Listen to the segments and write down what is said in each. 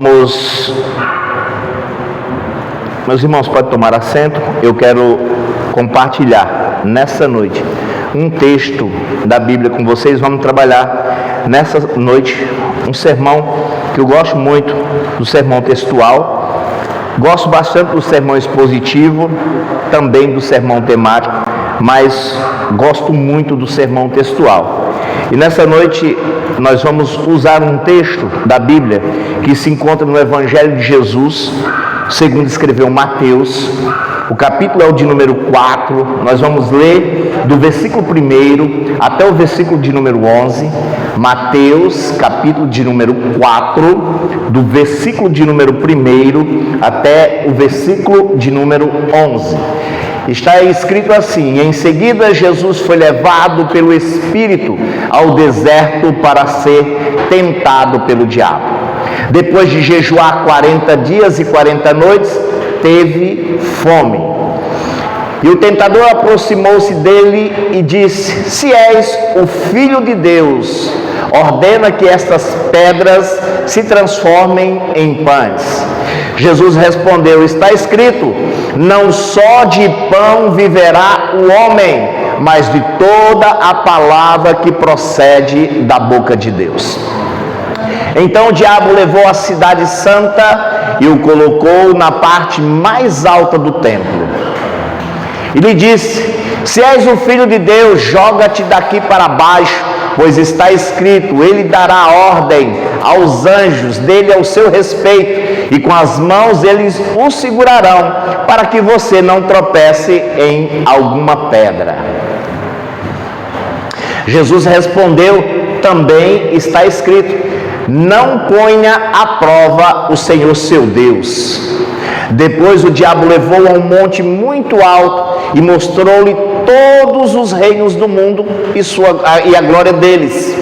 Meus irmãos, podem tomar assento. Eu quero compartilhar nessa noite um texto da Bíblia com vocês. Vamos trabalhar nessa noite um sermão que eu gosto muito, do sermão textual. Gosto bastante do sermão expositivo, também do sermão temático, mas gosto muito do sermão textual. E nessa noite nós vamos usar um texto da Bíblia que se encontra no Evangelho de Jesus, segundo escreveu Mateus. O capítulo é o de número 4. Nós vamos ler do versículo 1 até o versículo de número 11. Mateus, capítulo de número 4, do versículo de número 1 até o versículo de número 11. Está escrito assim: em seguida Jesus foi levado pelo Espírito ao deserto para ser tentado pelo diabo. Depois de jejuar 40 dias e 40 noites, teve fome. E o tentador aproximou-se dele e disse: se és o Filho de Deus, ordena que estas pedras se transformem em pães. Jesus respondeu: está escrito, não só de pão viverá o homem, mas de toda a palavra que procede da boca de Deus. Então o diabo levou a cidade santa e o colocou na parte mais alta do templo. E lhe disse: se és o Filho de Deus, joga-te daqui para baixo, pois está escrito, ele dará ordem aos anjos dele ao seu respeito, e com as mãos eles o segurarão, para que você não tropece em alguma pedra. Jesus respondeu: também está escrito, não ponha à prova o Senhor seu Deus. Depois o diabo levou a um monte muito alto e mostrou-lhe todos os reinos do mundo e a glória deles.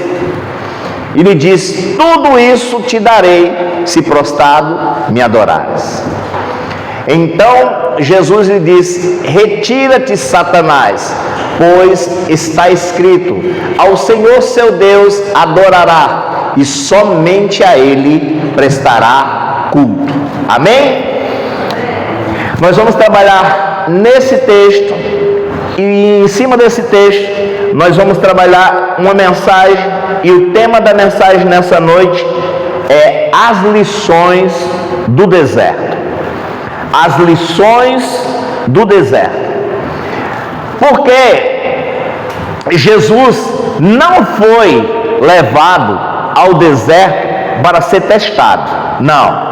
E lhe disse: tudo isso te darei, se prostrado me adorares. Então Jesus lhe disse: retira-te, Satanás, pois está escrito, ao Senhor seu Deus adorará, e somente a ele prestará culto. Amém? Nós vamos trabalhar nesse texto, e em cima desse texto nós vamos trabalhar uma mensagem, e o tema da mensagem nessa noite é as lições do deserto. As lições do deserto. Porque Jesus não foi levado ao deserto para ser testado. Não.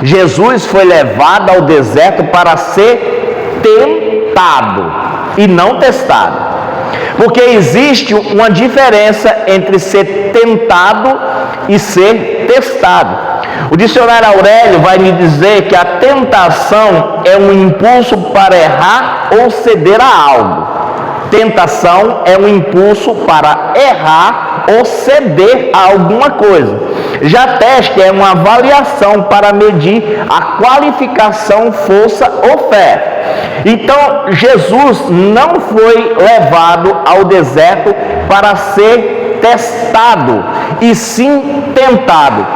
Jesus foi levado ao deserto para ser tentado e não testado. Porque existe uma diferença entre ser tentado e ser testado. O dicionário Aurélio vai me dizer que a tentação é um impulso para errar ou ceder a algo. Tentação é um impulso para errar ou ceder a alguma coisa. Já teste é uma avaliação para medir a qualificação, força ou fé. Então, Jesus não foi levado ao deserto para ser testado, e sim tentado.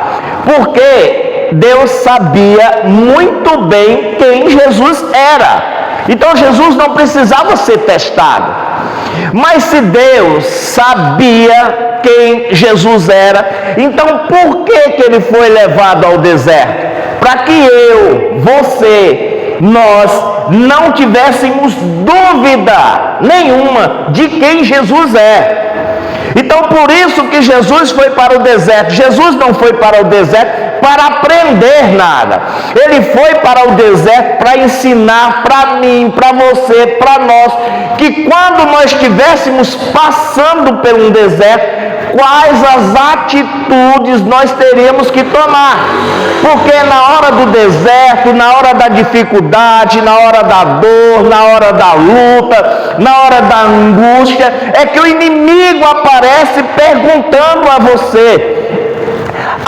Porque Deus sabia muito bem quem Jesus era. Então Jesus não precisava ser testado. Mas se Deus sabia quem Jesus era, então por que ele foi levado ao deserto? Para que eu, você, nós não tivéssemos dúvida nenhuma de quem Jesus é. Então por isso que Jesus foi para o deserto. Jesus não foi para o deserto para aprender nada. Ele foi para o deserto para ensinar para mim, para você, para nós, que quando nós estivéssemos passando por um deserto, quais as atitudes nós teríamos que tomar. Porque na hora do deserto, na hora da dificuldade, na hora da dor, na hora da luta, na hora da angústia, é que o inimigo aparece perguntando a você: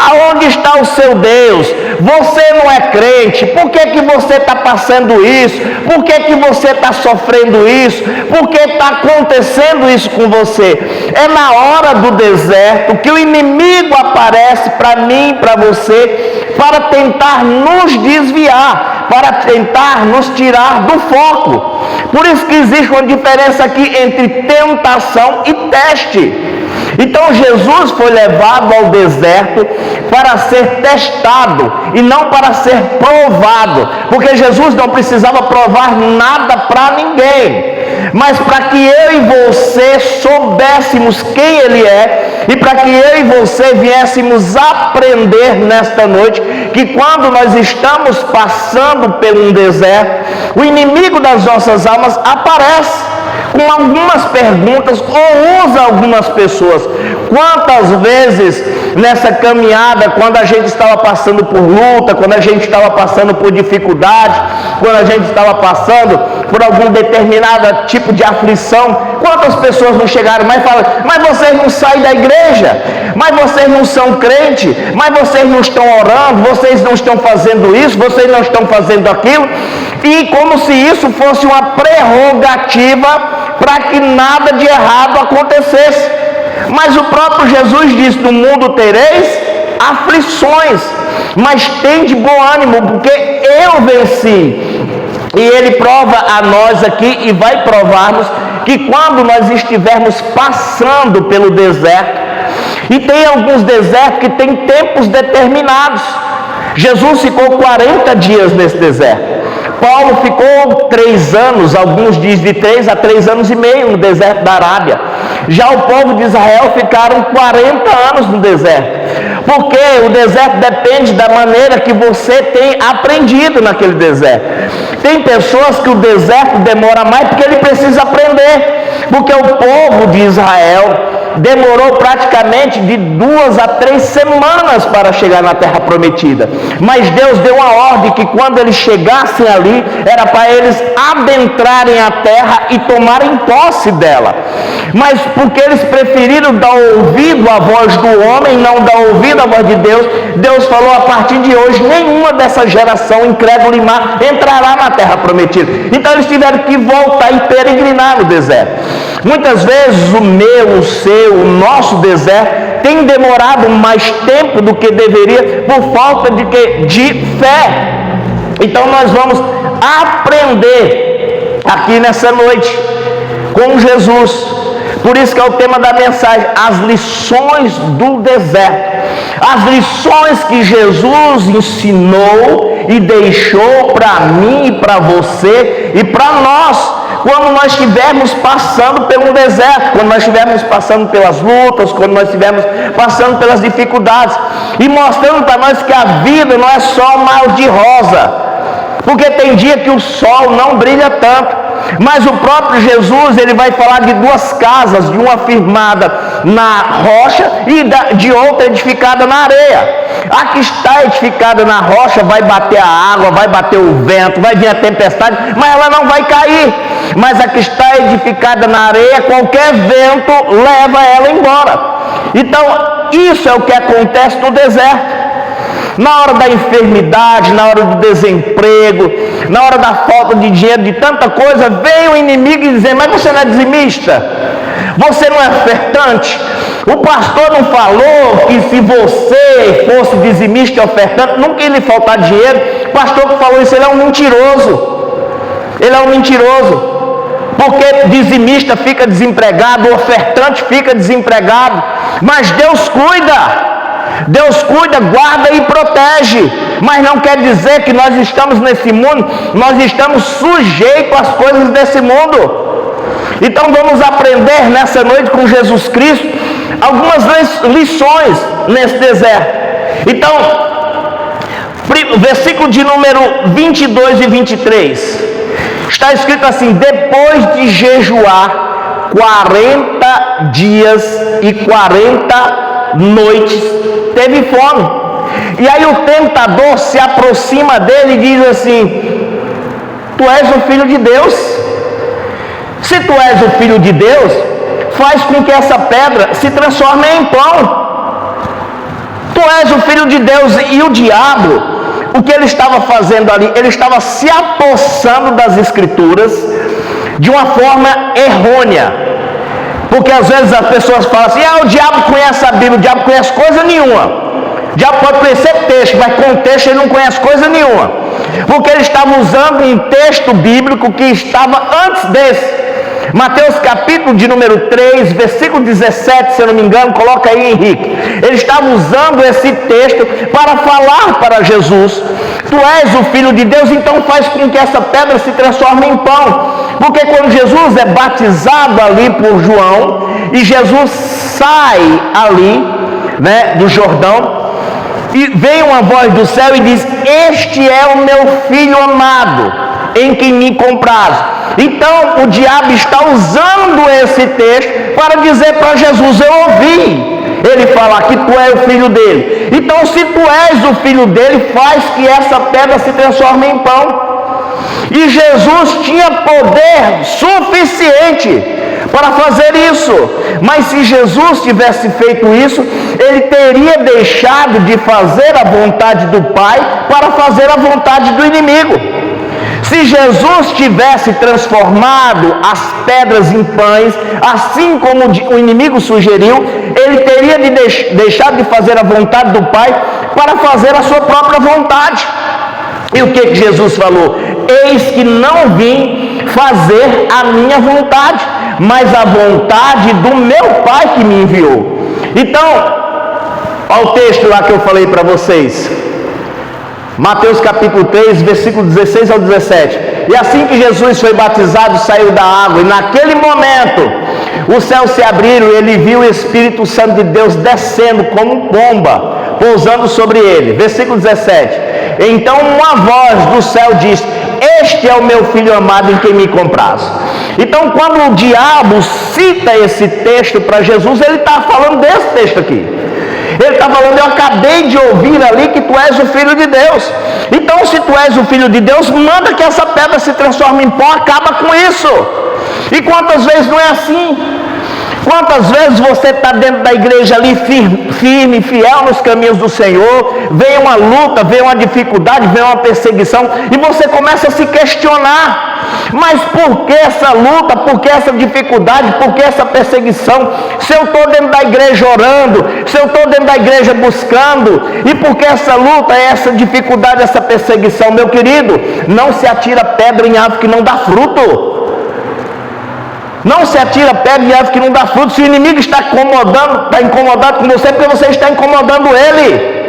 aonde está o seu Deus? você não é crente, por que você está passando isso? Por que você está sofrendo isso? Por que está acontecendo isso com você? É na hora do deserto que o inimigo aparece para mim e para você, para tentar nos desviar, para tentar nos tirar do foco. Por isso que existe uma diferença aqui entre tentação e teste. Então Jesus foi levado ao deserto para ser testado e não para ser provado, porque Jesus não precisava provar nada para ninguém, mas para que eu e você soubéssemos quem Ele é, e para que eu e você viéssemos aprender nesta noite, que quando nós estamos passando por um deserto, o inimigo das nossas almas aparece com algumas perguntas ou usa algumas pessoas. Quantas vezes nessa caminhada, quando a gente estava passando por luta, quando a gente estava passando por dificuldade, quando a gente estava passando por algum determinado tipo de aflição, quantas pessoas não chegaram mais e falaram: mas vocês não saem da igreja, mas vocês não são crentes, mas vocês não estão orando, vocês não estão fazendo isso, vocês não estão fazendo aquilo, e como se isso fosse uma prerrogativa para que nada de errado acontecesse. Mas o próprio Jesus disse: no mundo tereis aflições, mas tem de bom ânimo, porque eu venci. E Ele prova a nós aqui e vai provar-nos que quando nós estivermos passando pelo deserto, e tem alguns desertos que tem tempos determinados. Jesus ficou 40 dias nesse deserto. Paulo ficou 3 anos, alguns dizem de 3 a 3 anos e meio no deserto da Arábia. Já o povo de Israel ficaram 40 anos no deserto, porque o deserto depende da maneira que você tem aprendido naquele deserto. Tem pessoas que o deserto demora mais porque ele precisa aprender, porque o povo de Israel demorou praticamente de 2 a 3 semanas para chegar na terra prometida, mas Deus deu uma ordem que quando eles chegassem ali, era para eles adentrarem a terra e tomarem posse dela. Mas porque eles preferiram dar ouvido à voz do homem, não dar ouvido à voz de Deus, Deus falou: a partir de hoje nenhuma dessa geração incrédula e má entrará na terra prometida. Então eles tiveram que voltar e peregrinar no deserto. Muitas vezes o meu, o seu, o nosso deserto tem demorado mais tempo do que deveria por falta de fé. Então nós vamos aprender aqui nessa noite com Jesus. Por isso que é o tema da mensagem: as lições do deserto. As lições que Jesus ensinou e deixou para mim e para você e para nós, quando nós estivermos passando pelo deserto, quando nós estivermos passando pelas lutas, quando nós estivermos passando pelas dificuldades, e mostrando para nós que a vida não é só um mar de rosa, porque tem dia que o sol não brilha tanto. Mas o próprio Jesus, ele vai falar de 2 casas, de uma firmada na rocha e de outra edificada na areia. A que está edificada na rocha vai bater a água, vai bater o vento, vai vir a tempestade, mas ela não vai cair. Mas a que está edificada na areia, qualquer vento leva ela embora. Então isso é o que acontece no deserto. Na hora da enfermidade, na hora do desemprego, na hora da falta de dinheiro, de tanta coisa, vem o inimigo e diz: mas você não é dizimista? Você não é ofertante? O pastor não falou que se você fosse dizimista e ofertante, nunca ia lhe faltar dinheiro? O pastor que falou isso, ele é um mentiroso. Ele é um mentiroso. Porque dizimista fica desempregado, o ofertante fica desempregado. Mas Deus cuida. Deus cuida, guarda e protege, mas não quer dizer que nós estamos nesse mundo, nós estamos sujeitos às coisas desse mundo. Então vamos aprender nessa noite com Jesus Cristo algumas lições nesse deserto. Então, versículo de número 22 e 23, está escrito assim: depois de jejuar 40 dias e 40 noites, teve fome. E aí o tentador se aproxima dele e diz assim: tu és o Filho de Deus. Se tu és o Filho de Deus, faz com que essa pedra se transforme em pão. Tu és o Filho de Deus. E o diabo, o que ele estava fazendo ali? Ele estava se apossando das Escrituras de uma forma errônea. Porque às vezes as pessoas falam assim: o diabo conhece a Bíblia. O diabo conhece coisa nenhuma. O diabo pode conhecer texto, mas contexto ele não conhece coisa nenhuma. Porque ele estava usando um texto bíblico que estava antes desse. Mateus capítulo de número 3, versículo 17, se eu não me engano, coloca aí, Henrique. Ele estava usando esse texto para falar para Jesus: tu és o Filho de Deus, então faz com que essa pedra se transforme em pão. Porque quando Jesus é batizado ali por João, e Jesus sai ali, do Jordão, e vem uma voz do céu e diz: este é o meu Filho amado, em quem me compraz. Então o diabo está usando esse texto para dizer para Jesus: eu ouvi ele falar que tu és o filho dele. Então, se tu és o filho dele, faz que essa pedra se transforme em pão. E Jesus tinha poder suficiente para fazer isso. Mas se Jesus tivesse feito isso, ele teria deixado de fazer a vontade do Pai para fazer a vontade do inimigo. Se Jesus tivesse transformado as pedras em pães, assim como o inimigo sugeriu, ele teria deixado de fazer a vontade do Pai para fazer a sua própria vontade. E o que Jesus falou? Eis que não vim fazer a minha vontade, mas a vontade do meu Pai que me enviou. Então, olha o texto lá que eu falei para vocês. Mateus capítulo 3, versículo 16 ao 17. E assim que Jesus foi batizado, saiu da água, e naquele momento os céus se abriram, e ele viu o Espírito Santo de Deus descendo como pomba, pousando sobre ele. Versículo 17. Então uma voz do céu disse: este é o meu Filho amado, em quem me compraz. Então, quando o diabo cita esse texto para Jesus, ele está falando desse texto aqui. Ele está falando: eu acabei de ouvir ali que tu és o Filho de Deus. Então, se tu és o Filho de Deus, manda que essa pedra se transforme em pão, acaba com isso. E quantas vezes não é assim? Quantas vezes você está dentro da igreja ali firme, fiel nos caminhos do Senhor, vem uma luta, vem uma dificuldade, vem uma perseguição, e você começa a se questionar: mas por que essa luta, por que essa dificuldade, por que essa perseguição? Se eu estou dentro da igreja orando, se eu estou dentro da igreja buscando, e por que essa luta, essa dificuldade, essa perseguição? Meu querido, não se atira pedra em árvore que não dá fruto. Não se atira pedra em árvore que não dá fruto. Se o inimigo está incomodado com você, é porque você está incomodando ele.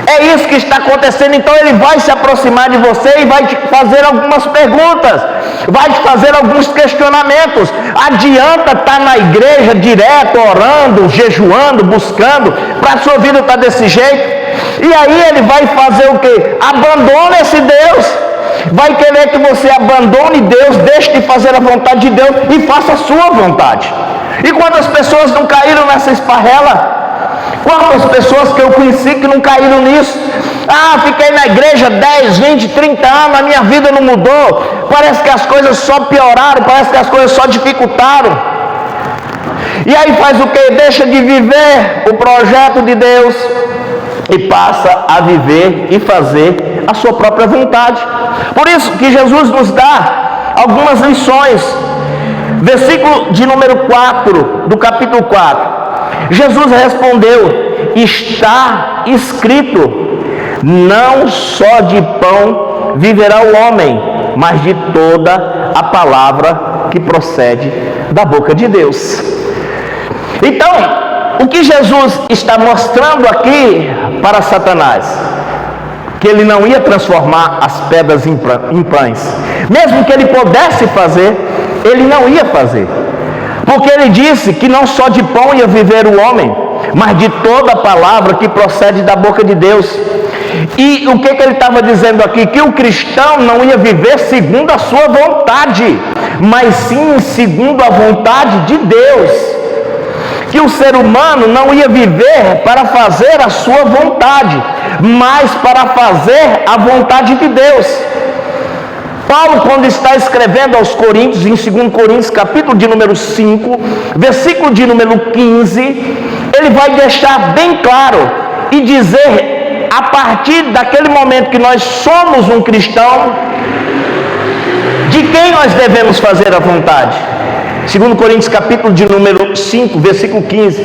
É isso que está acontecendo. Então ele vai se aproximar de você e vai te fazer algumas perguntas, vai te fazer alguns questionamentos. Adianta estar na igreja direto, orando, jejuando, buscando, para a sua vida estar desse jeito? E aí ele vai fazer o quê? Abandona esse Deus. Vai querer que você abandone Deus, deixe de fazer a vontade de Deus e faça a sua vontade. E quantas pessoas não caíram nessa esparrela? Quantas pessoas que eu conheci que não caíram nisso? Fiquei na igreja 10, 20, 30 anos, a minha vida não mudou. Parece que as coisas só pioraram, parece que as coisas só dificultaram. E aí faz o quê? Deixa de viver o projeto de Deus e passa a viver e fazer a sua própria vontade. Por isso que Jesus nos dá algumas lições. Versículo de número 4 do capítulo 4. Jesus respondeu: está escrito, não só de pão viverá o homem, mas de toda a palavra que procede da boca de Deus. Então, o que Jesus está mostrando aqui para Satanás? Que ele não ia transformar as pedras em pães. Mesmo que ele pudesse fazer, ele não ia fazer. Porque ele disse que não só de pão ia viver o homem, mas de toda a palavra que procede da boca de Deus. E o que ele estava dizendo aqui? Que o cristão não ia viver segundo a sua vontade, mas sim segundo a vontade de Deus. Que o ser humano não ia viver para fazer a sua vontade, mas para fazer a vontade de Deus. Paulo, quando está escrevendo aos Coríntios, em 2 Coríntios, capítulo de número 5, versículo de número 15, ele vai deixar bem claro e dizer a partir daquele momento que nós somos um cristão, de quem nós devemos fazer a vontade? Segundo Coríntios capítulo de número 5, versículo 15,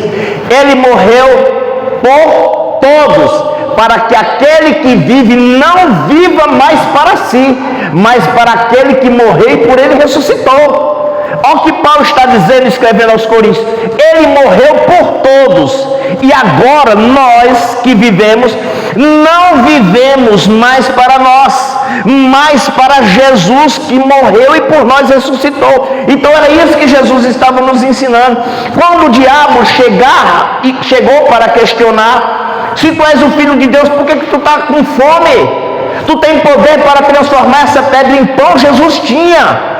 ele morreu por todos, para que aquele que vive não viva mais para si, mas para aquele que morreu e por ele ressuscitou. Olha o que Paulo está dizendo, escrevendo aos Coríntios: ele morreu por todos, e agora nós que vivemos, não vivemos mais para nós, mas para Jesus que morreu e por nós ressuscitou. Então era isso que Jesus estava nos ensinando. Quando o diabo chegou para questionar: se tu és o Filho de Deus, por que tu está com fome? Tu tem poder para transformar essa pedra em pão? Jesus tinha.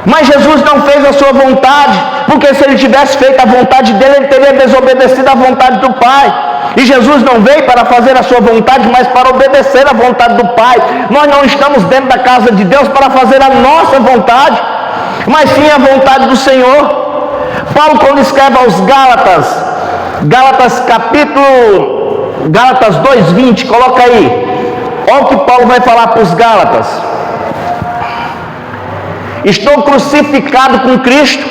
Mas Jesus não fez a sua vontade, porque se ele tivesse feito a vontade dele, ele teria desobedecido à vontade do Pai. E Jesus não veio para fazer a sua vontade, mas para obedecer à vontade do Pai. Nós não estamos dentro da casa de Deus para fazer a nossa vontade, mas sim a vontade do Senhor. Paulo, quando escreve aos Gálatas, Gálatas 2:20, coloca aí. Olha o que Paulo vai falar para os Gálatas: estou crucificado com Cristo,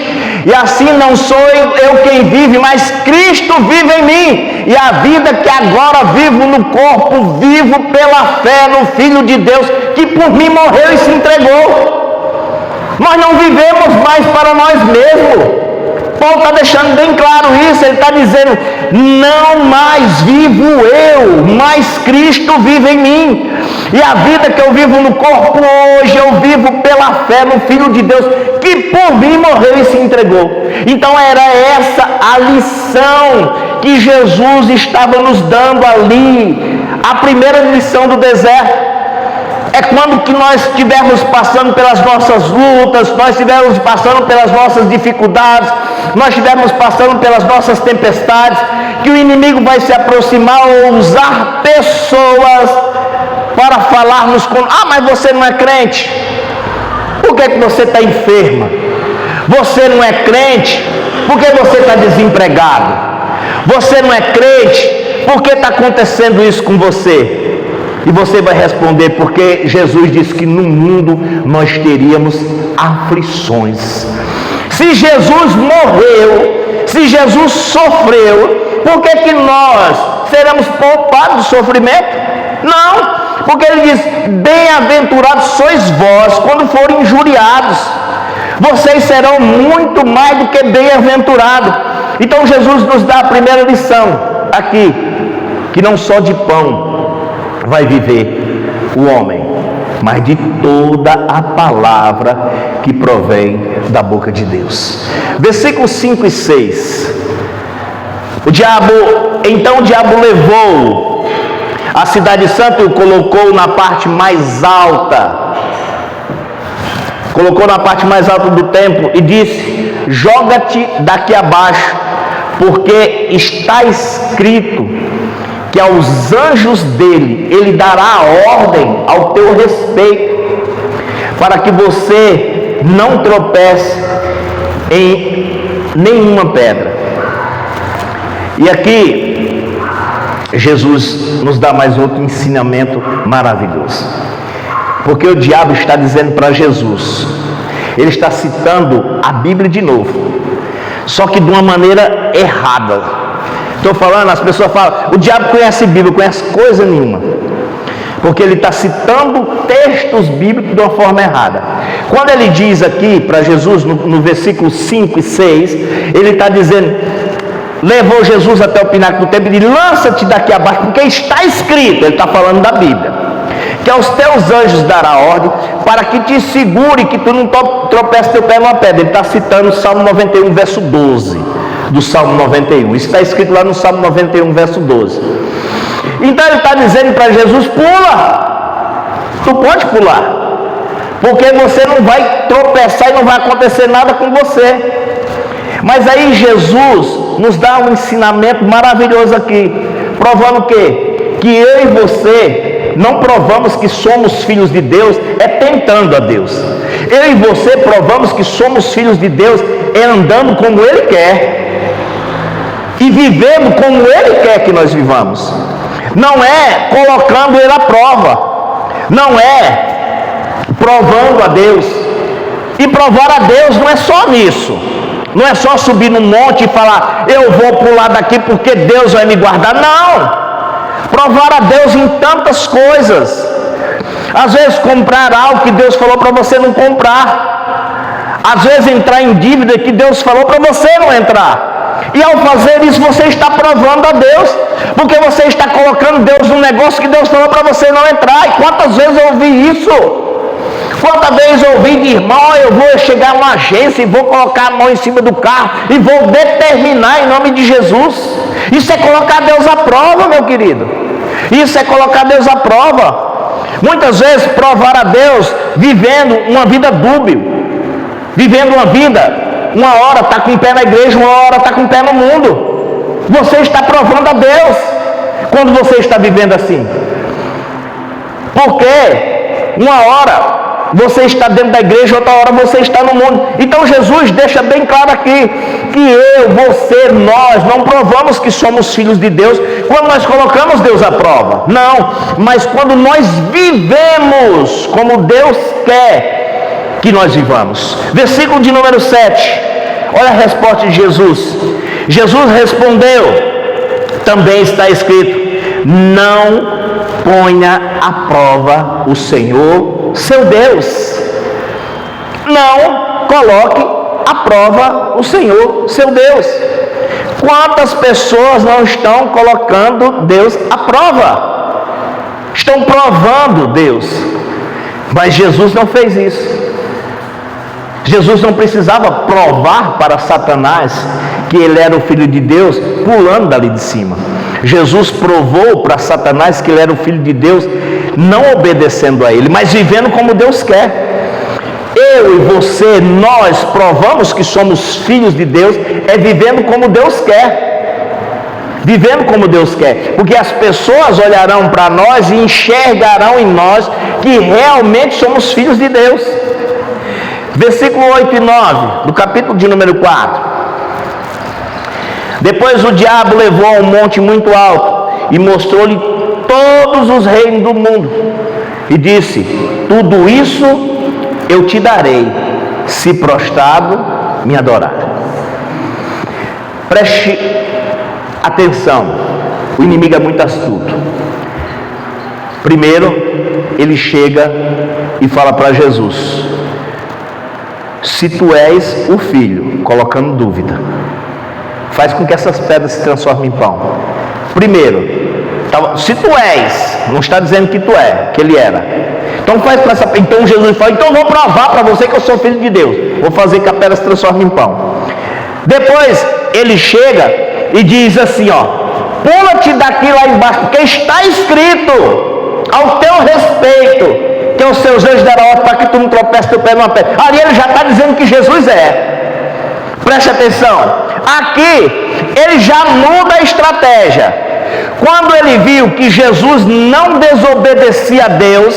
e assim não sou eu quem vive, mas Cristo vive em mim. E a vida que agora vivo no corpo, vivo pela fé no Filho de Deus, que por mim morreu e se entregou. Nós não vivemos mais para nós mesmos. Paulo está deixando bem claro isso. Ele está dizendo: não mais vivo eu, mas Cristo vive em mim. E a vida que eu vivo no corpo hoje, eu vivo pela fé no Filho de Deus, que por mim morreu e se entregou. Então era essa a lição que Jesus estava nos dando ali. A primeira lição do deserto é quando que nós estivermos passando pelas nossas lutas, nós estivermos passando pelas nossas dificuldades, nós estivermos passando pelas nossas tempestades, que o inimigo vai se aproximar ou usar pessoas para falarmos com: ah, mas você não é crente? Por que você está enferma? Você não é crente? Por que você está desempregado? Você não é crente? Por que está acontecendo isso com você? E você vai responder: porque Jesus disse que no mundo nós teríamos aflições. Se Jesus morreu, se Jesus sofreu, por que nós seremos poupados do sofrimento? Não, porque ele diz: bem-aventurados sois vós quando forem injuriados, vocês serão muito mais do que bem-aventurados. Então Jesus nos dá a primeira lição aqui, que não só de pão vai viver o homem, mas de toda a palavra que provém da boca de Deus. Versículos 5 e 6. Então o diabo levou a cidade santa e o colocou na parte mais alta. Colocou na parte mais alta do templo e disse: joga-te daqui abaixo, porque está escrito que aos anjos dele ele dará ordem ao teu respeito, para que você não tropece em nenhuma pedra. E aqui Jesus nos dá mais outro ensinamento maravilhoso, porque o diabo está dizendo para Jesus, ele está citando a Bíblia de novo, só que de uma maneira errada. Estou falando, as pessoas falam: o diabo conhece Bíblia, conhece coisa nenhuma, porque ele está citando textos bíblicos de uma forma errada. Quando ele diz aqui para Jesus, no versículo 5 e 6, ele está dizendo, levou Jesus até o pináculo do templo e disse: lança-te daqui abaixo, porque está escrito, ele está falando da Bíblia, que aos teus anjos dará ordem para que te segure, que tu não tropeces teu pé numa pedra. Ele está citando o Salmo 91, verso 12 do Salmo 91. Isso está escrito lá no Salmo 91, verso 12. Então ele está dizendo para Jesus: pula, tu pode pular, porque você não vai tropeçar e não vai acontecer nada com você. Mas aí Jesus nos dá um ensinamento maravilhoso aqui, provando o quê? Que eu e você não provamos que somos filhos de Deus é tentando a Deus. Eu e você provamos que somos filhos de Deus é andando como Ele quer e vivendo como Ele quer que nós vivamos. não é colocando ele à prova, não é provando a Deus. E provar a Deus não é só nisso, não é só subir no monte e falar, eu vou pular daqui porque Deus vai me guardar. Não, provar a Deus em tantas coisas. Às vezes comprar algo que Deus falou para você não comprar, às vezes entrar em dívida que Deus falou para você não entrar, e ao fazer isso você está provando a Deus, porque você está colocando Deus num negócio que Deus falou para você não entrar. E quantas vezes eu ouvi isso? Quantas vezes eu ouvi de irmão, eu vou chegar numa agência e vou colocar a mão em cima do carro e vou determinar em nome de Jesus. Isso é colocar Deus à prova, meu querido. Isso é colocar Deus à prova. Muitas vezes provar a Deus vivendo uma vida dúbia, vivendo uma vida, uma hora está com o pé na igreja, uma hora está com o pé no mundo. Você está provando a Deus quando você está vivendo assim, porque uma hora você está dentro da igreja, outra hora você está no mundo. Então Jesus deixa bem claro aqui, que eu, você, nós não provamos que somos filhos de Deus quando nós colocamos Deus à prova, não, mas quando nós vivemos como Deus quer que nós vivamos. Versículo de número 7, olha a resposta de Jesus. Jesus respondeu, também está escrito, não ponha à prova o Senhor seu Deus. Não coloque à prova o Senhor seu Deus. Quantas pessoas não estão colocando Deus à prova? Estão provando Deus. Mas Jesus não fez isso. Jesus não precisava provar para Satanás que ele era o Filho de Deus pulando dali de cima. Jesus provou para Satanás que ele era o Filho de Deus não obedecendo a ele, mas vivendo como Deus quer. Eu e você, nós provamos que somos filhos de Deus é vivendo como Deus quer. Vivendo como Deus quer, porque as pessoas olharão para nós e enxergarão em nós que realmente somos filhos de Deus. Versículo 8 e 9, do capítulo de número 4. Depois o diabo levou a um monte muito alto e mostrou-lhe todos os reinos do mundo e disse, tudo isso eu te darei, se prostrado me adorar. Preste atenção, o inimigo é muito astuto. Primeiro, ele chega e fala para Jesus, se tu és o Filho, colocando dúvida, faz com que essas pedras se transformem em pão. Primeiro, se tu és, não está dizendo que tu é, que ele era. Então faz com essa. Então Jesus fala, então eu vou provar para você que eu sou filho de Deus. Vou fazer que a pedra se transforme em pão. Depois ele chega e diz assim, ó, pula-te daqui lá embaixo, porque está escrito ao teu respeito que os seus anjos deram ordem para que tu não tropece teu pé numa pedra. Ali ele já está dizendo que Jesus é. Preste atenção. Aqui ele já muda a estratégia. Quando ele viu que Jesus não desobedecia a Deus,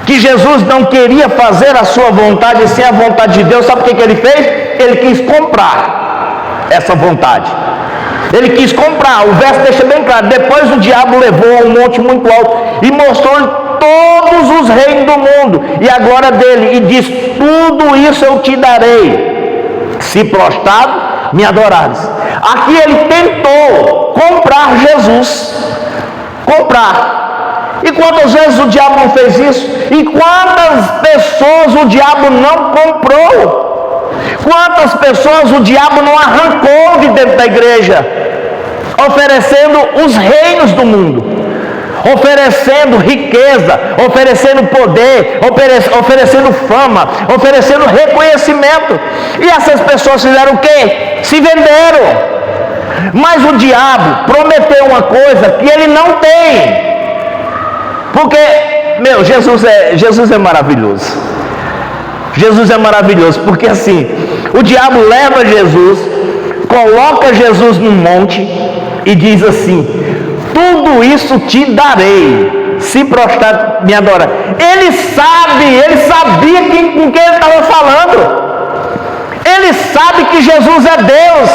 que Jesus não queria fazer a sua vontade sem a vontade de Deus, sabe o que ele fez? Ele quis comprar essa vontade. Ele quis comprar. O verso deixa bem claro. Depois o diabo levou a um monte muito alto e mostrou-lhe todos os reinos do mundo e a glória dele, e diz, tudo isso eu te darei, se prostrado me adorares. Aqui ele tentou comprar Jesus. Comprar. E quantas vezes o diabo não fez isso? E quantas pessoas o diabo não comprou? Quantas pessoas o diabo não arrancou de dentro da igreja, oferecendo os reinos do mundo, oferecendo riqueza, oferecendo poder, oferecendo fama, oferecendo reconhecimento. E essas pessoas fizeram o quê? Se venderam. Mas o diabo prometeu uma coisa que ele não tem. Porque, Jesus é maravilhoso. Jesus é maravilhoso, porque assim, o diabo leva Jesus, coloca Jesus num monte e diz assim, tudo isso te darei, se prostrar me adorar. Ele sabia com quem ele estava falando. Ele sabe que Jesus é Deus.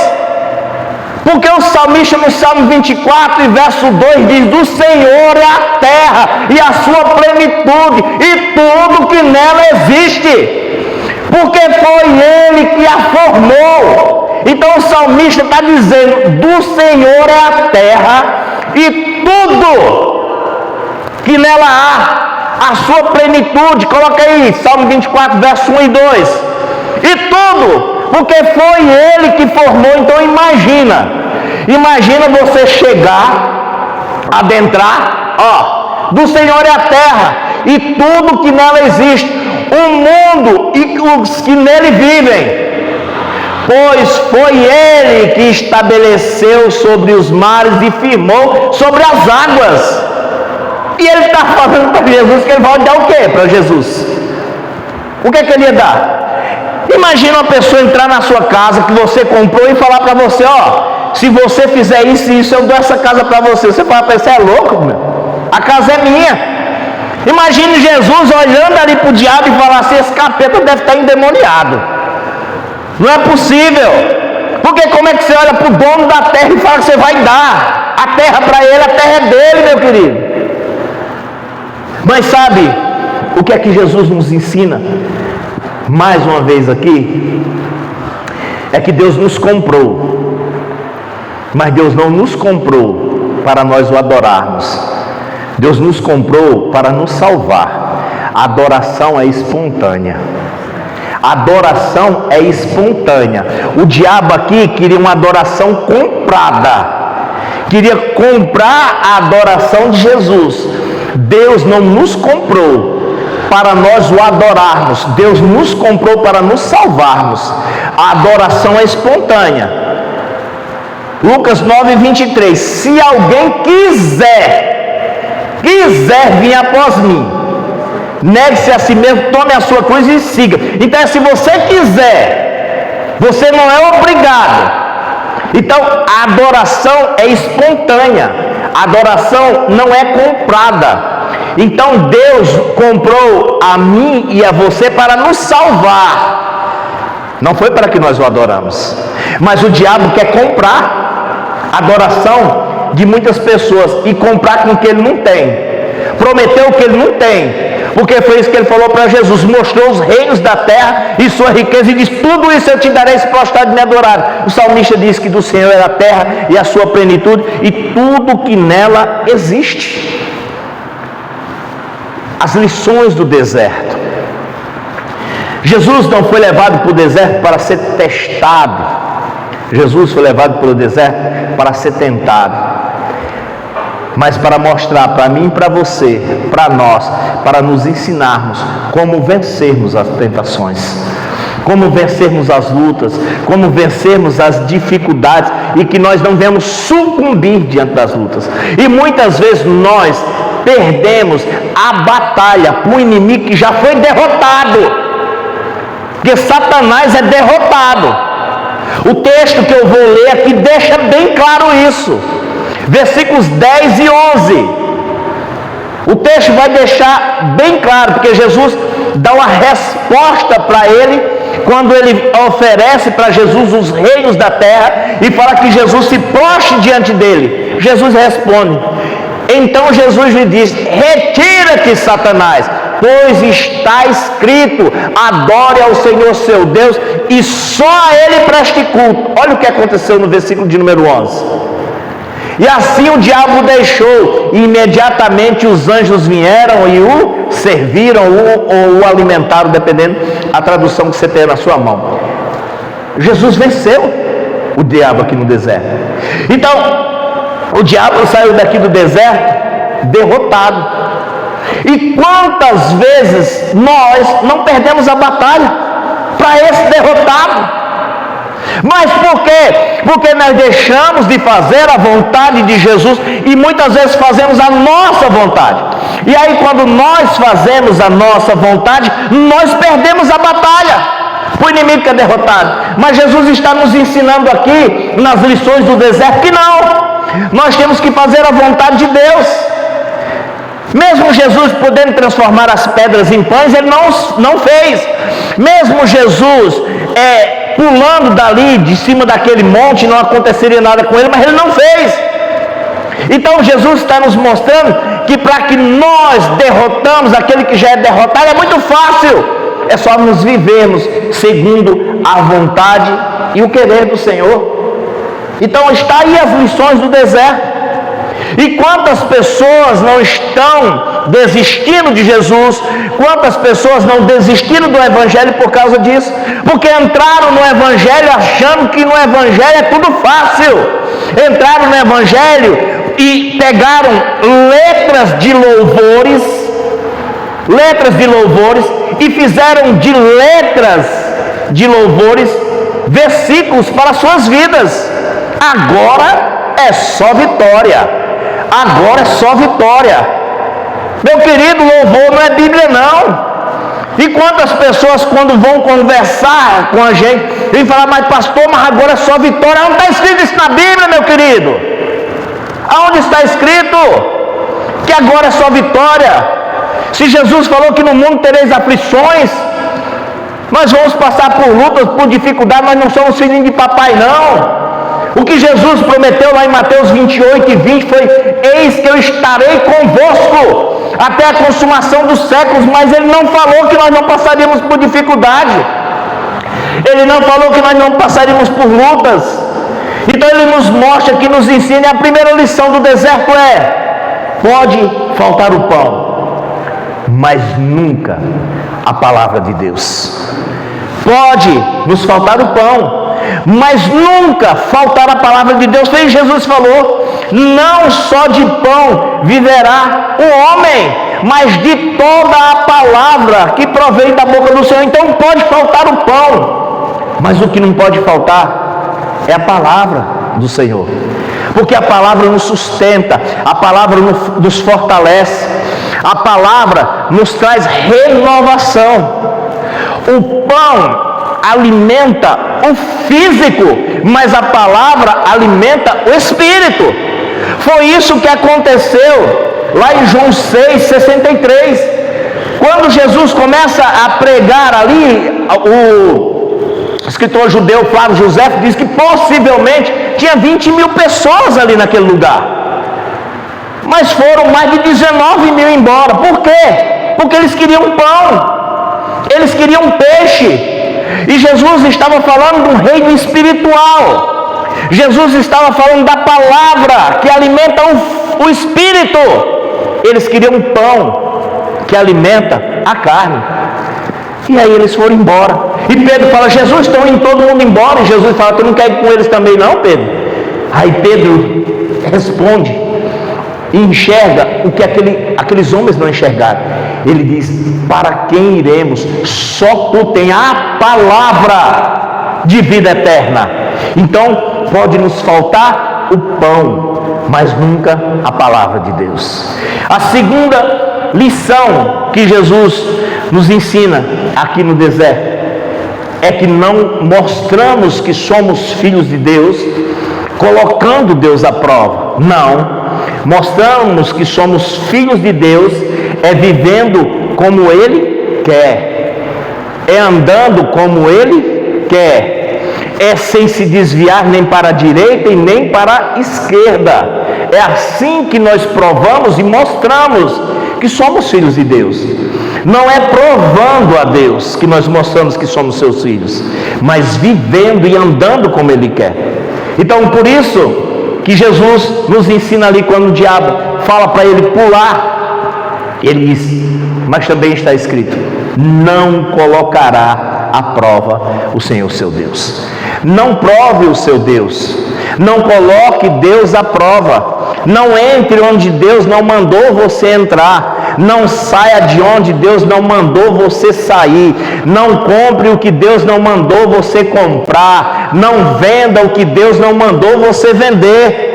Porque o salmista no Salmo 24 e verso 2 diz: do Senhor é a terra e a sua plenitude e tudo que nela existe, porque foi Ele que a formou. Então o salmista está dizendo: do Senhor é a terra e tudo que nela há, a sua plenitude. Coloca aí, Salmo 24, verso 1 e 2. E tudo, porque foi Ele que formou. Então imagina você chegar, adentrar, do Senhor é a terra e tudo que nela existe, o mundo e os que nele vivem, pois foi Ele que estabeleceu sobre os mares e firmou sobre as águas. E Ele está falando para Jesus que Ele vai dar o quê para Jesus? O que Ele ia dar? Imagina uma pessoa entrar na sua casa que você comprou e falar para você: se você fizer isso e isso, eu dou essa casa para você. Você fala para ele: você é louco, meu? A casa é minha. Imagine Jesus olhando ali para o diabo e falar assim: esse capeta deve estar endemoniado. Não é possível. Porque como é que você olha para o dono da terra e fala que você vai dar a terra para ele? A terra é dele, meu querido. Mas sabe o que é que Jesus nos ensina? Mais uma vez aqui, é que Deus nos comprou, mas Deus não nos comprou para nós o adorarmos. Deus nos comprou para nos salvar. A adoração é espontânea. A adoração é espontânea. O diabo aqui queria uma adoração comprada, queria comprar a adoração de Jesus. Deus não nos comprou para nós o adorarmos. Deus nos comprou para nos salvarmos. A adoração é espontânea. Lucas 9:23. Se alguém quiser vir após mim, negue-se a si mesmo, tome a sua cruz e siga. Então, se você quiser, você não é obrigado. Então, a adoração é espontânea. A adoração não é comprada. Então Deus comprou a mim e a você para nos salvar. Não foi para que nós o adoramos. Mas o diabo quer comprar a adoração de muitas pessoas e comprar com o que ele não tem. Prometeu o que ele não tem. Porque foi isso que ele falou para Jesus: mostrou os reinos da terra e sua riqueza e disse: tudo isso eu te darei se prostrado e me adorar. O salmista diz que do Senhor é a terra e a sua plenitude e tudo que nela existe. As lições do deserto. Jesus não foi levado para o deserto para ser testado. Jesus foi levado para o deserto para ser tentado, mas para mostrar para mim e para você, para nós, para nos ensinarmos como vencermos as tentações, como vencermos as lutas, como vencermos as dificuldades e que nós não devemos sucumbir diante das lutas. E muitas vezes nós perdemos a batalha para um inimigo que já foi derrotado, porque Satanás é derrotado. O texto que eu vou ler aqui deixa bem claro isso, versículos 10 e 11. O texto vai deixar bem claro, porque Jesus dá uma resposta para ele, quando ele oferece para Jesus os reinos da terra e fala que Jesus se prostre diante dele. Jesus responde: então Jesus lhe diz: retira-te, Satanás, pois está escrito: adore ao Senhor seu Deus e só a Ele preste culto. Olha o que aconteceu no versículo de número 11. E assim o diabo o deixou, e imediatamente os anjos vieram e o serviram ou o alimentaram, dependendo da tradução que você tem na sua mão. Jesus venceu o diabo aqui no deserto. Então, o diabo saiu daqui do deserto derrotado. E quantas vezes nós não perdemos a batalha para esse derrotado? Mas por quê? Porque nós deixamos de fazer a vontade de Jesus e muitas vezes fazemos a nossa vontade. E aí, quando nós fazemos a nossa vontade, nós perdemos a batalha. O inimigo que é derrotado. Mas Jesus está nos ensinando aqui, nas lições do deserto, que não. Nós temos que fazer a vontade de Deus. Mesmo Jesus podendo transformar as pedras em pães, Ele não fez. Mesmo Jesus pulando dali, de cima daquele monte, não aconteceria nada com ele, mas ele não fez. Então Jesus está nos mostrando que para que nós derrotamos aquele que já é derrotado, é muito fácil. É só nos vivermos segundo a vontade e o querer do Senhor. Então está aí as lições do deserto. E quantas pessoas não estão desistindo de Jesus, quantas pessoas não desistiram do Evangelho por causa disso, porque entraram no Evangelho achando que no Evangelho é tudo fácil, entraram no Evangelho e pegaram letras de louvores e fizeram de letras de louvores versículos para suas vidas. Agora é só vitória. Agora é só vitória. Meu querido, louvor não é Bíblia não. E quantas pessoas quando vão conversar com a gente, vêm falar, mas pastor, mas agora é só vitória. Não está escrito isso na Bíblia, meu querido. Aonde está escrito que agora é só vitória? Se Jesus falou que no mundo tereis aflições, nós vamos passar por lutas, por dificuldades, nós não somos filhinhos de papai não. O que Jesus prometeu lá em Mateus 28 e 20 foi: eis que eu estarei convosco até a consumação dos séculos. Mas ele não falou que nós não passaríamos por dificuldade, ele não falou que nós não passaríamos por lutas. Então ele nos mostra, que nos ensina. A primeira lição do deserto é: pode faltar o pão, mas nunca a palavra de Deus. Pode nos faltar o pão, mas nunca faltar a palavra de Deus. Foi Jesus falou: não só de pão viverá o homem, mas de toda a palavra que provém da boca do Senhor. Então pode faltar o pão, mas o que não pode faltar é a palavra do Senhor, porque a palavra nos sustenta, a palavra nos fortalece, a palavra nos traz renovação. O pão alimenta o físico, mas a palavra alimenta o espírito. Foi isso que aconteceu lá em João 6:63, quando Jesus começa a pregar ali. O escritor judeu Flávio José diz que possivelmente tinha 20 mil pessoas ali naquele lugar, mas foram mais de 19 mil embora. Por quê? Porque eles queriam pão, eles queriam peixe. E Jesus estava falando de um reino espiritual. Jesus estava falando da palavra que alimenta o espírito. Eles queriam pão que alimenta a carne. E aí eles foram embora. E Pedro fala: Jesus, estão indo todo mundo embora. E Jesus fala: tu não quer ir com eles também não, Pedro? Aí Pedro responde e enxerga o que aqueles homens não enxergaram. Ele diz: para quem iremos? Só tu tem a palavra de vida eterna. Então pode nos faltar o pão, mas nunca a palavra de Deus. A segunda lição que Jesus nos ensina aqui no deserto é que não mostramos que somos filhos de Deus colocando Deus à prova. Não, mostramos que somos filhos de Deus é vivendo como Ele quer, é andando como Ele quer, é sem se desviar nem para a direita e nem para a esquerda. É assim que nós provamos e mostramos que somos filhos de Deus. Não é provando a Deus que nós mostramos que somos seus filhos, mas vivendo e andando como Ele quer. Então por isso que Jesus nos ensina ali, quando o diabo fala para ele pular, ele diz: mas também está escrito: não colocará à prova o Senhor seu Deus. Não prove o seu Deus, não coloque Deus à prova. Não entre onde Deus não mandou você entrar, não saia de onde Deus não mandou você sair, não compre o que Deus não mandou você comprar, não venda o que Deus não mandou você vender.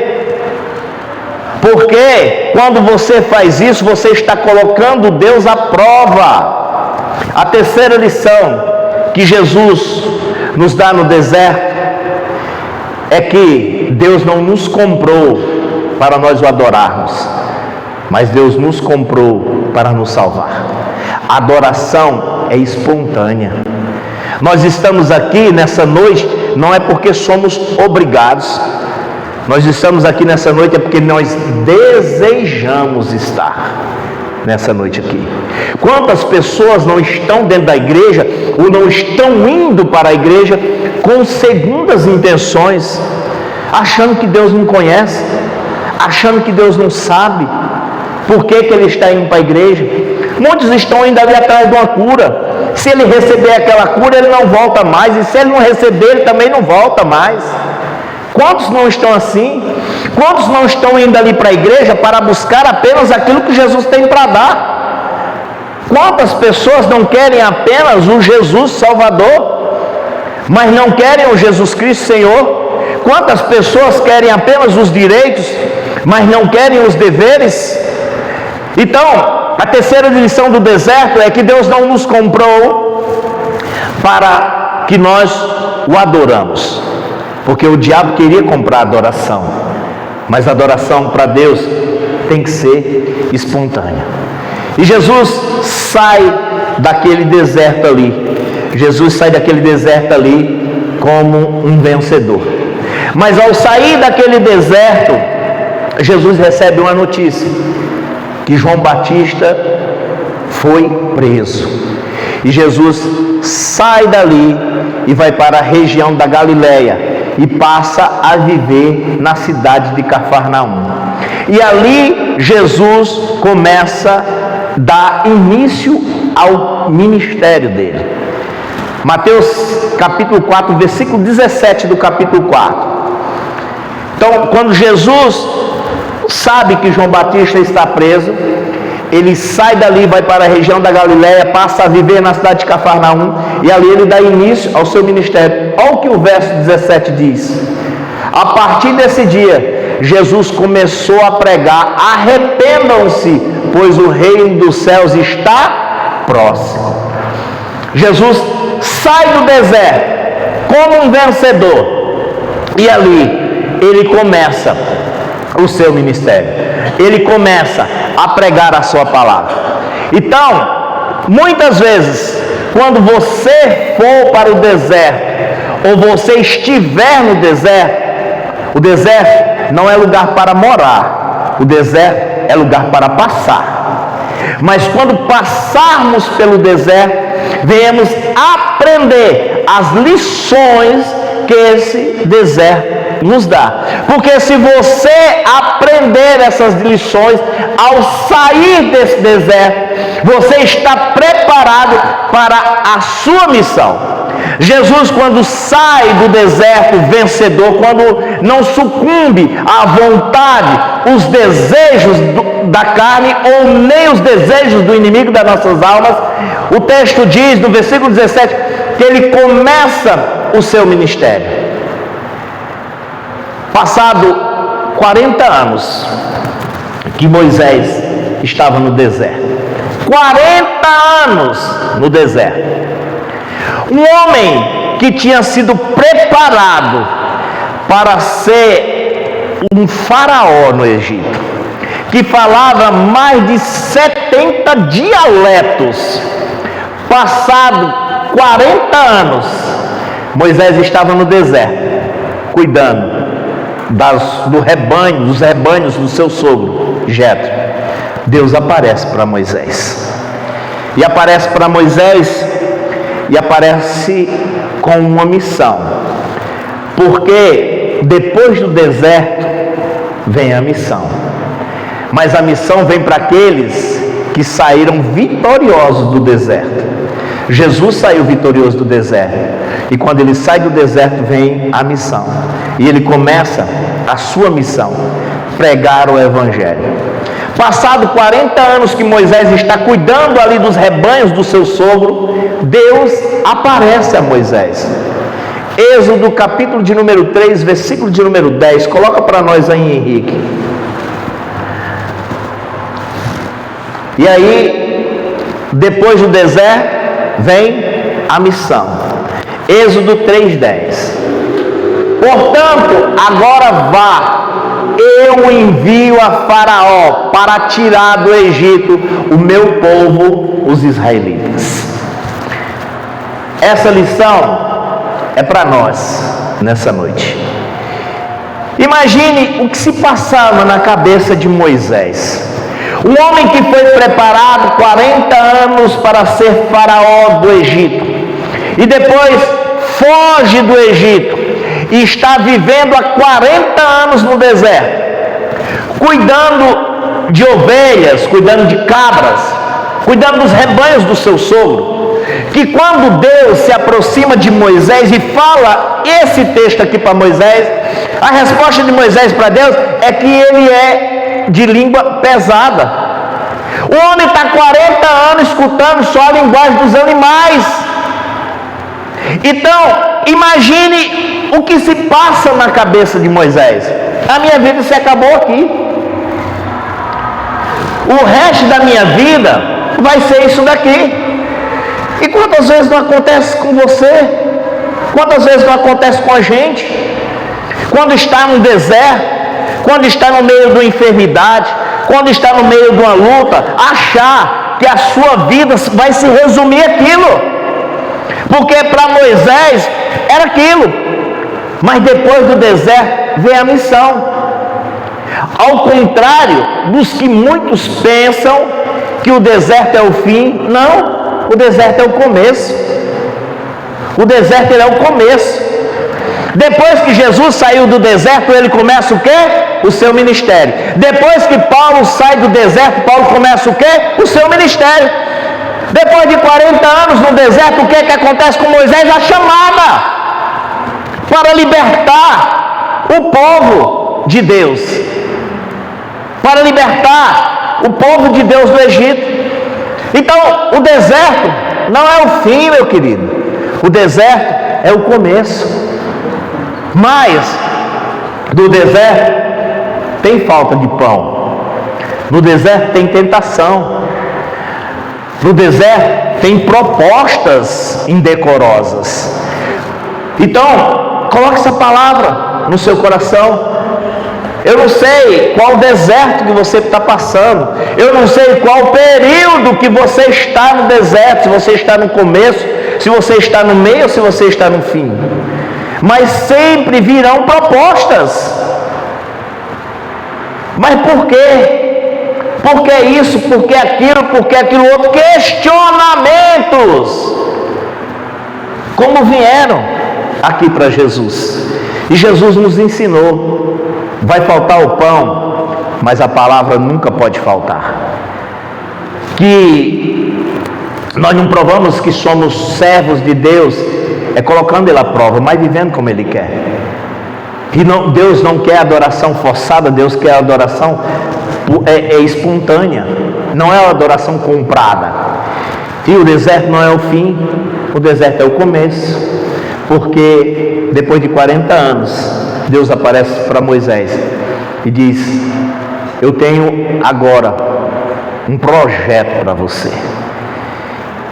Porque quando você faz isso, você está colocando Deus à prova. A terceira lição que Jesus nos dá no deserto é que Deus não nos comprou para nós o adorarmos, mas Deus nos comprou para nos salvar. A adoração é espontânea. Nós estamos aqui nessa noite, não é porque somos obrigados. Nós estamos aqui nessa noite é porque nós desejamos estar nessa noite aqui. Quantas pessoas não estão dentro da igreja ou não estão indo para a igreja com segundas intenções, achando que Deus não conhece, achando que Deus não sabe por que ele está indo para a igreja. Muitos estão indo ali atrás de uma cura. Se ele receber aquela cura, ele não volta mais, e se ele não receber, ele também não volta mais. Quantos não estão assim? Quantos não estão indo ali para a igreja para buscar apenas aquilo que Jesus tem para dar? Quantas pessoas não querem apenas o Jesus Salvador, mas não querem o Jesus Cristo Senhor? Quantas pessoas querem apenas os direitos, mas não querem os deveres? Então, a terceira lição do deserto é que Deus não nos comprou para que nós o adoramos, porque o diabo queria comprar adoração, mas a adoração para Deus tem que ser espontânea. E Jesus sai daquele deserto ali, Jesus sai daquele deserto ali como um vencedor. Mas ao sair daquele deserto, Jesus recebe uma notícia, que João Batista foi preso. E Jesus sai dali e vai para a região da Galileia e passa a viver na cidade de Cafarnaum. E ali Jesus começa a dar início ao ministério dele. Mateus capítulo 4, versículo 17 do capítulo 4. Então, quando Jesus sabe que João Batista está preso, ele sai dali, vai para a região da Galileia, passa a viver na cidade de Cafarnaum, e ali ele dá início ao seu ministério. Olha o que o verso 17 diz: a partir desse dia, Jesus começou a pregar: arrependam-se, pois o reino dos céus está próximo. Jesus sai do deserto como um vencedor, e ali ele começa o seu ministério, ele começa a pregar a sua palavra. Então, muitas vezes, quando você for para o deserto, ou você estiver no deserto, o deserto não é lugar para morar, o deserto é lugar para passar. Mas quando passarmos pelo deserto, venhamos aprender as lições que esse deserto nos dá. Porque se você aprender essas lições, ao sair desse deserto, você está preparado para a sua missão. Jesus, quando sai do deserto vencedor, quando não sucumbe à vontade, os desejos da carne, ou nem os desejos do inimigo das nossas almas, o texto diz no versículo 17 que ele começa o seu ministério. Passado 40 anos que Moisés estava no deserto, 40 anos no deserto, um homem que tinha sido preparado para ser um faraó no Egito, que falava mais de 70 dialetos, passado 40 anos, Moisés estava no deserto, cuidando dos rebanhos do seu sogro, Jetro. Deus aparece para Moisés. E aparece para Moisés, e aparece com uma missão. Porque depois do deserto, vem a missão. Mas a missão vem para aqueles que saíram vitoriosos do deserto. Jesus saiu vitorioso do deserto. E quando ele sai do deserto, vem a missão. E ele começa a sua missão: pregar o Evangelho. Passado 40 anos que Moisés está cuidando ali dos rebanhos do seu sogro, Deus aparece a Moisés. Êxodo capítulo de número 3, versículo de número 10. Coloca para nós aí, Henrique. E aí, depois do deserto, vem a missão. Êxodo 3:10. Portanto, agora vá, eu envio a Faraó para tirar do Egito o meu povo, os israelitas. Essa lição é para nós nessa noite. Imagine o que se passava na cabeça de Moisés. Um homem que foi preparado 40 anos para ser faraó do Egito. E depois foge do Egito. E está vivendo há 40 anos no deserto. Cuidando de ovelhas, cuidando de cabras, cuidando dos rebanhos do seu sogro. Que quando Deus se aproxima de Moisés e fala esse texto aqui para Moisés, a resposta de Moisés para Deus é que ele é de língua pesada. O homem está 40 anos escutando só a linguagem dos animais. Então, imagine o que se passa na cabeça de Moisés. A minha vida se acabou aqui. O resto da minha vida vai ser isso daqui. E quantas vezes não acontece com você? Quantas vezes não acontece com a gente? Quando está no deserto, quando está no meio de uma enfermidade, quando está no meio de uma luta, achar que a sua vida vai se resumir aquilo. Porque para Moisés era aquilo. Mas depois do deserto vem a missão. Ao contrário dos que muitos pensam que o deserto é o fim, não. O deserto é o começo. O deserto é o começo. Depois que Jesus saiu do deserto, ele começa o quê? O seu ministério. Depois que Paulo sai do deserto, Paulo começa o quê? O seu ministério. Depois de 40 anos no deserto, o que acontece com Moisés? A chamada para libertar o povo de Deus. Para libertar o povo de Deus do Egito. Então, o deserto não é o fim, meu querido. O deserto é o começo. Mas, no deserto, tem falta de pão. No deserto tem tentação. No deserto tem propostas indecorosas. Então, coloque essa palavra no seu coração. Eu não sei qual deserto que você está passando. Eu não sei qual período que você está no deserto. Se você está no começo, se você está no meio ou se você está no fim. Mas sempre virão propostas. Mas por quê? Por que isso? Por que aquilo? Por que aquilo outro? Questionamentos. Como vieram aqui para Jesus. E Jesus nos ensinou. Vai faltar o pão, mas a palavra nunca pode faltar. Que nós não provamos que somos servos de Deus, é colocando Ele à prova, mas vivendo como Ele quer. E não, Deus não quer adoração forçada, Deus quer adoração espontânea, não é uma adoração comprada. E o deserto não é o fim, o deserto é o começo, porque depois de 40 anos, Deus aparece para Moisés e diz: eu tenho agora um projeto para você.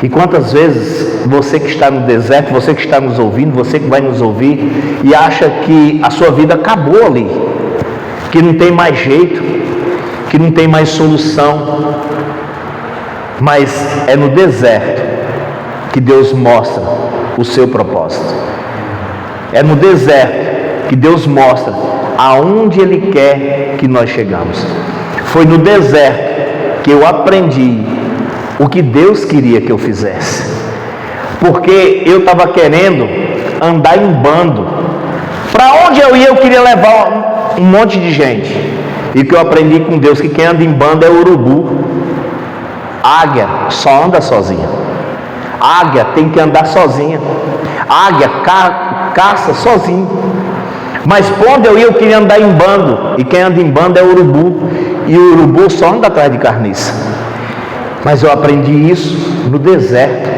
E quantas vezes você que está no deserto, você que está nos ouvindo, você que vai nos ouvir e acha que a sua vida acabou ali, que não tem mais jeito, que não tem mais solução. Mas é no deserto que Deus mostra o seu propósito. É no deserto que Deus mostra aonde Ele quer que nós chegamos. Foi no deserto que eu aprendi o que Deus queria que eu fizesse. Porque eu estava querendo andar em bando. Para onde eu ia, eu queria levar um monte de gente. E que eu aprendi com Deus que quem anda em bando é urubu. Águia só anda sozinha. Águia tem que andar sozinha. Águia caça sozinho. Mas quando eu ia, eu queria andar em bando. E quem anda em bando é urubu. E o urubu só anda atrás de carniça. Mas eu aprendi isso no deserto.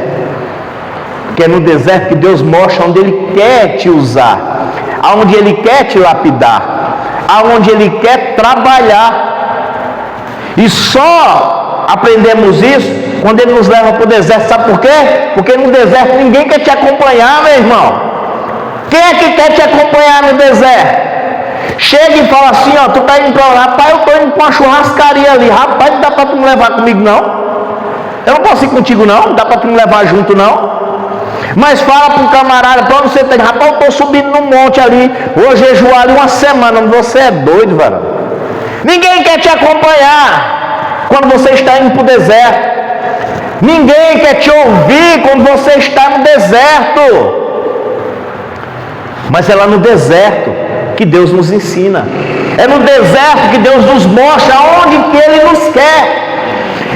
Porque é no deserto que Deus mostra onde Ele quer te usar. Aonde Ele quer te lapidar. Aonde Ele quer trabalhar. E só aprendemos isso quando Ele nos leva para o deserto. Sabe por quê? Porque no deserto ninguém quer te acompanhar, meu irmão. Quem é que quer te acompanhar no deserto? Chega e fala assim, ó, tu tá indo para lá, rapaz, eu tô indo para uma churrascaria ali, rapaz, não dá para tu me levar comigo não? Eu não posso ir contigo não? Não dá para tu me levar junto não? Mas fala para um camarada, para onde você tem? Rapaz, eu estou subindo no monte ali, vou jejuar ali uma semana. Você é doido, varão. Ninguém quer te acompanhar quando você está indo para o deserto. Ninguém quer te ouvir quando você está no deserto. Mas é lá no deserto que Deus nos ensina. É no deserto que Deus nos mostra aonde que Ele nos quer.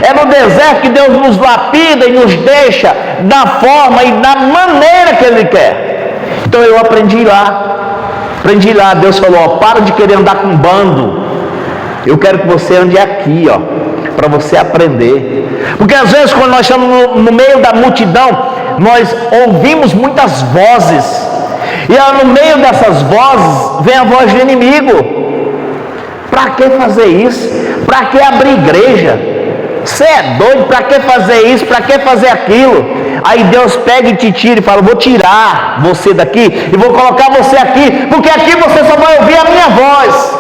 É no deserto que Deus nos lapida e nos deixa da forma e da maneira que Ele quer. Então eu aprendi lá. Deus falou, ó, para de querer andar com bando. Eu quero que você ande aqui, ó, para você aprender. Porque às vezes quando nós estamos no meio da multidão, nós ouvimos muitas vozes. E no meio dessas vozes vem a voz do inimigo. Para que fazer isso? Para que abrir igreja? Você é doido? Para que fazer isso? Para que fazer aquilo? Aí Deus pega e te tira e fala, vou tirar você daqui e vou colocar você aqui, porque aqui você só vai ouvir a minha voz.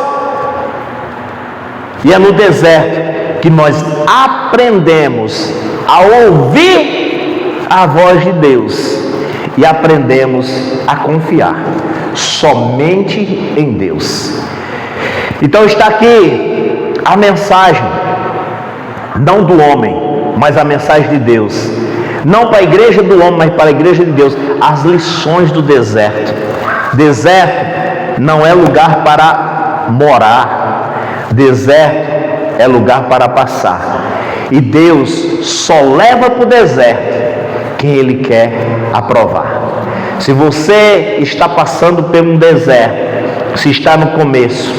E é no deserto que nós aprendemos a ouvir a voz de Deus e aprendemos a confiar somente em Deus. Então está aqui a mensagem, não do homem, mas a mensagem de Deus. Não para a igreja do homem, mas para a igreja de Deus. As lições do deserto. Deserto não é lugar para morar. Deserto é lugar para passar. E Deus só leva para o deserto quem Ele quer aprovar. Se você está passando por um deserto, se está no começo,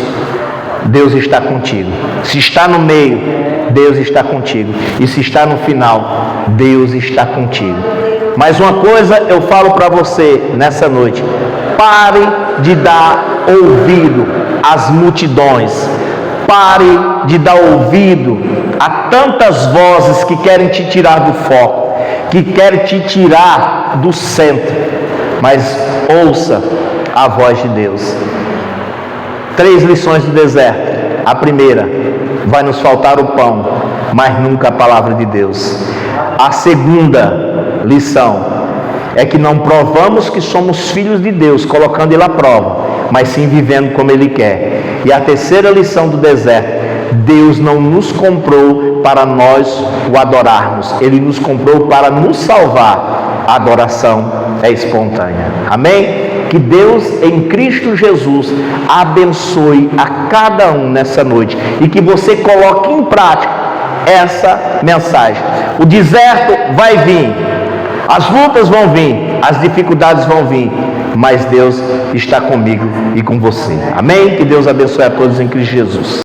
Deus está contigo. Se está no meio, Deus está contigo. E se está no final, Deus está contigo. Mas uma coisa eu falo para você nessa noite: pare de dar ouvido às multidões. Pare de dar ouvido a tantas vozes que querem te tirar do foco, que querem te tirar do centro. Mas ouça a voz de Deus. 3 lições do deserto. A primeira, vai nos faltar o pão, mas nunca a palavra de Deus. A segunda lição é que não provamos que somos filhos de Deus, colocando Ele à prova, mas sim vivendo como Ele quer. E a terceira lição do deserto: Deus não nos comprou para nós o adorarmos, Ele nos comprou para nos salvar. A adoração é espontânea. Amém? Que Deus em Cristo Jesus abençoe a cada um nessa noite e que você coloque em prática essa mensagem. O deserto vai vir, as lutas vão vir, as dificuldades vão vir, mas Deus está comigo e com você. Amém? Que Deus abençoe a todos em Cristo Jesus.